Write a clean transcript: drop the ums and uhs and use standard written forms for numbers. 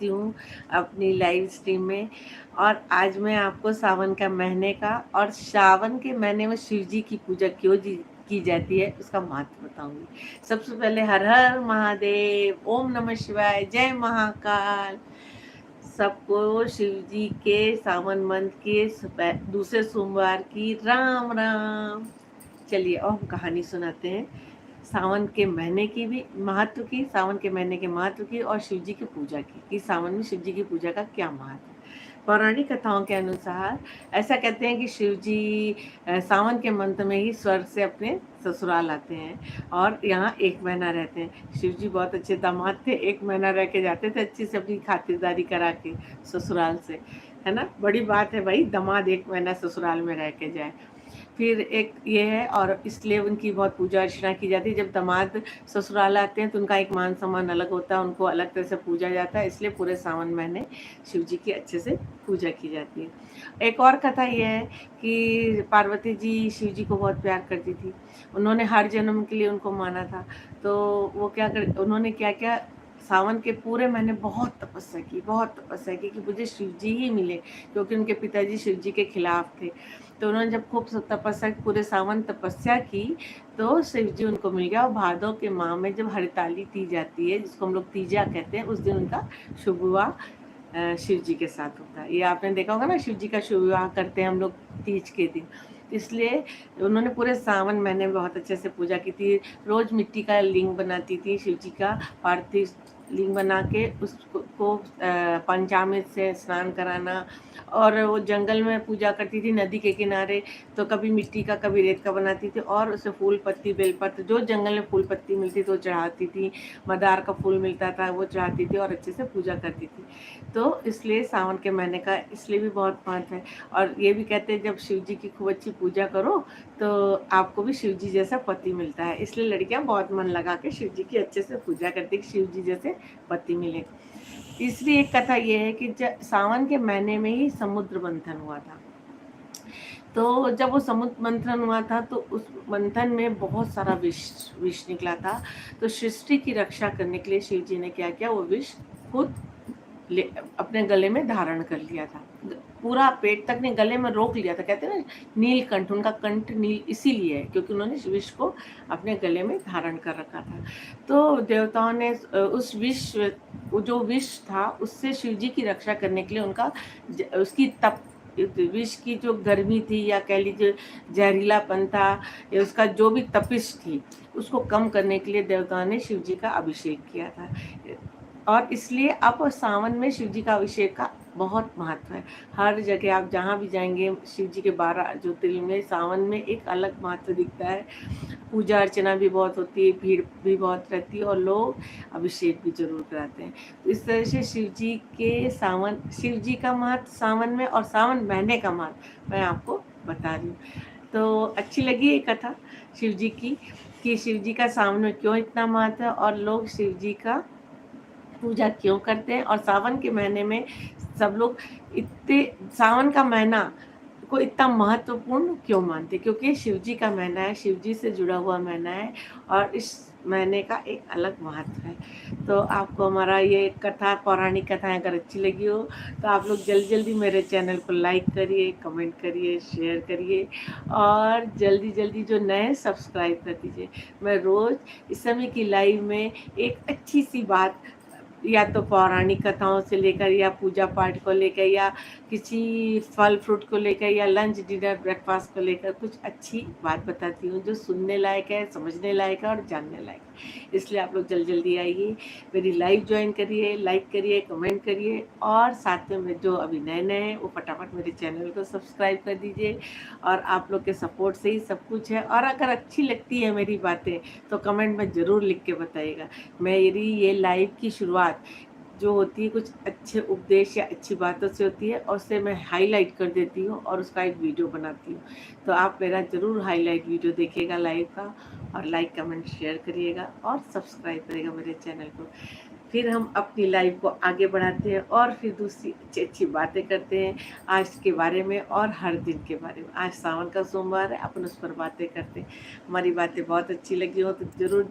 करती हूँ अपनी लाइव स्ट्रीम में। और आज मैं आपको सावन का महीने का और सावन के महीने में शिव जी की पूजा क्यों की जाती है उसका महत्व बताऊंगी। सबसे पहले हर हर महादेव, ओम नमः शिवाय, जय महाकाल। सबको शिव जी के सावन मंथ के दूसरे सोमवार की राम राम। चलिए और हम कहानी सुनाते हैं सावन के महीने की भी महत्व की, सावन के महीने के महत्व की और शिव जी की पूजा की, कि सावन में शिव जी की पूजा का क्या महत्व है। पौराणिक कथाओं के अनुसार ऐसा कहते हैं कि शिव जी सावन के मंथ में ही स्वर्ग से अपने ससुराल आते हैं और यहाँ 1 महीना रहते हैं। शिव जी बहुत अच्छे दामाद थे, 1 महीना रह के जाते थे अच्छी से अपनी खातिरदारी करा के ससुराल से, है ना। बड़ी बात है भाई, दामाद 1 महीना ससुराल में रह के जाए। फिर एक ये है, और इसलिए उनकी बहुत पूजा अर्चना की जाती है। जब दामाद ससुराल आते हैं तो उनका एक मान सम्मान अलग होता है, उनको अलग तरह से पूजा जाता है, इसलिए पूरे सावन महीने शिव जी की अच्छे से पूजा की जाती है। एक और कथा ये है कि पार्वती जी शिव जी को बहुत प्यार करती थी, उन्होंने हर जन्म के लिए उनको माना था। तो वो उन्होंने क्या क्या, सावन के पूरे महीने बहुत तपस्या की कि मुझे शिव जी ही मिले, क्योंकि उनके पिताजी शिव जी के खिलाफ थे। तो उन्होंने जब खूब तपस्या, पूरे सावन तपस्या की, तो शिव जी उनको मिल गया। और भादों के माह में जब हरिताली तीज जाती है, जिसको हम लोग तीजा कहते हैं, उस दिन उनका शुभ विवाह शिव जी के साथ होता है। ये आपने देखा होगा ना, शिव जी का शुभ विवाह करते हैं हम लोग तीज के दिन। इसलिए उन्होंने पूरे सावन महीने में बहुत अच्छे से पूजा की थी। रोज मिट्टी का लिंग बनाती थी शिव जी का, पार्थिव लिंग बना के उसको पंचामृत से स्नान कराना। और वो जंगल में पूजा करती थी, नदी के किनारे, तो कभी मिट्टी का कभी रेत का बनाती थी, और उसे फूल पत्ती बेलपत्र, जो जंगल में फूल पत्ती मिलती तो चढ़ाती थी, मदार का फूल मिलता था वो चढ़ाती थी और अच्छे से पूजा करती थी। तो इसलिए सावन के महीने का इसलिए भी बहुत महत्व है। और ये भी कहते हैं जब शिव जी की खूब अच्छी पूजा करो तो आपको भी शिव जी जैसा पति मिलता है, इसलिए लड़कियां बहुत मन लगा के शिव जी की अच्छे से पूजा करती है कि शिव जी जैसे पति मिले। तीसरी एक कथा ये है कि सावन के महीने में ही समुद्र मंथन हुआ था। तो जब वो समुद्र मंथन हुआ था तो उस मंथन में बहुत सारा विष निकला था। तो सृष्टि की रक्षा करने के लिए शिव जी ने क्या किया, वो विष खुद अपने गले में धारण कर लिया था, पूरा पेट तक ने गले में रोक लिया था। कहते हैं ना नीलकंठ, उनका कंठ नील इसीलिए है क्योंकि उन्होंने विष को अपने गले में धारण कर रखा था। तो देवताओं ने उस जो विष था उससे शिव जी की रक्षा करने के लिए उसकी विष की जो गर्मी थी, या कह लीजिए जहरीलापन था, या उसका जो भी तपिश थी, उसको कम करने के लिए देवताओं ने शिव जी का अभिषेक किया था। और इसलिए अब सावन में शिव जी का अभिषेक का बहुत महत्व है। हर जगह आप जहाँ भी जाएंगे, शिव जी के 12 ज्योतिर्लिंग में सावन में एक अलग महत्व दिखता है। पूजा अर्चना भी बहुत होती है, भीड़ भी बहुत रहती है, और लोग अभिषेक भी जरूर कराते हैं। तो इस तरह से शिव जी का महत्व सावन में, और सावन महीने का महत्व मैं आपको बता रही हूँ। तो अच्छी लगी ये कथा शिव जी की, कि शिव जी का सावन में क्यों इतना महत्व है, और लोग शिव जी का पूजा क्यों करते हैं, और सावन के महीने में सब लोग इतने, सावन का महीना को इतना महत्वपूर्ण क्यों मानते हैं, क्योंकि शिव जी का महीना है, शिव जी से जुड़ा हुआ महीना है, और इस महीने का एक अलग महत्व है। तो आपको हमारा ये कथा, पौराणिक कथाएं अगर अच्छी लगी हो तो आप लोग जल्दी जल्दी मेरे चैनल को लाइक करिए, कमेंट करिए, शेयर करिए, और जल्दी जल्दी जो नए सब्सक्राइब कर दीजिए। मैं रोज़ इस समय की लाइव में एक अच्छी सी बात, या तो पौराणिक कथाओं से लेकर, या पूजा पाठ को लेकर, या किसी फल फ्रूट को लेकर, या लंच डिनर ब्रेकफास्ट को लेकर कुछ अच्छी बात बताती हूँ जो सुनने लायक है, समझने लायक है और जानने लायक है। इसलिए आप लोग जल्दी आइए, मेरी लाइव ज्वाइन करिए, लाइक करिए, कमेंट करिए, और साथ में जो अभी नए नए हैं वो फटाफट मेरे चैनल को सब्सक्राइब कर दीजिए। और आप लोग के सपोर्ट से ही सब कुछ है। और अगर अच्छी लगती है मेरी बातें तो कमेंट में ज़रूर लिख के बताइएगा। मेरी ये लाइव की शुरुआत जो होती है कुछ अच्छे उपदेश या अच्छी बातों से होती है, और उसे मैं हाईलाइट कर देती हूँ और उसका एक वीडियो बनाती हूँ। तो आप मेरा ज़रूर हाईलाइट वीडियो देखिएगा लाइव का, और लाइक कमेंट शेयर करिएगा और सब्सक्राइब करिएगा मेरे चैनल को। फिर हम अपनी लाइफ को आगे बढ़ाते हैं, और फिर दूसरी अच्छी अच्छी बातें करते हैं आज के बारे में और हर दिन के बारे में। आज सावन का सोमवार है, अपन उस पर बातें करते हैं। हमारी बातें बहुत अच्छी लगी हो तो ज़रूर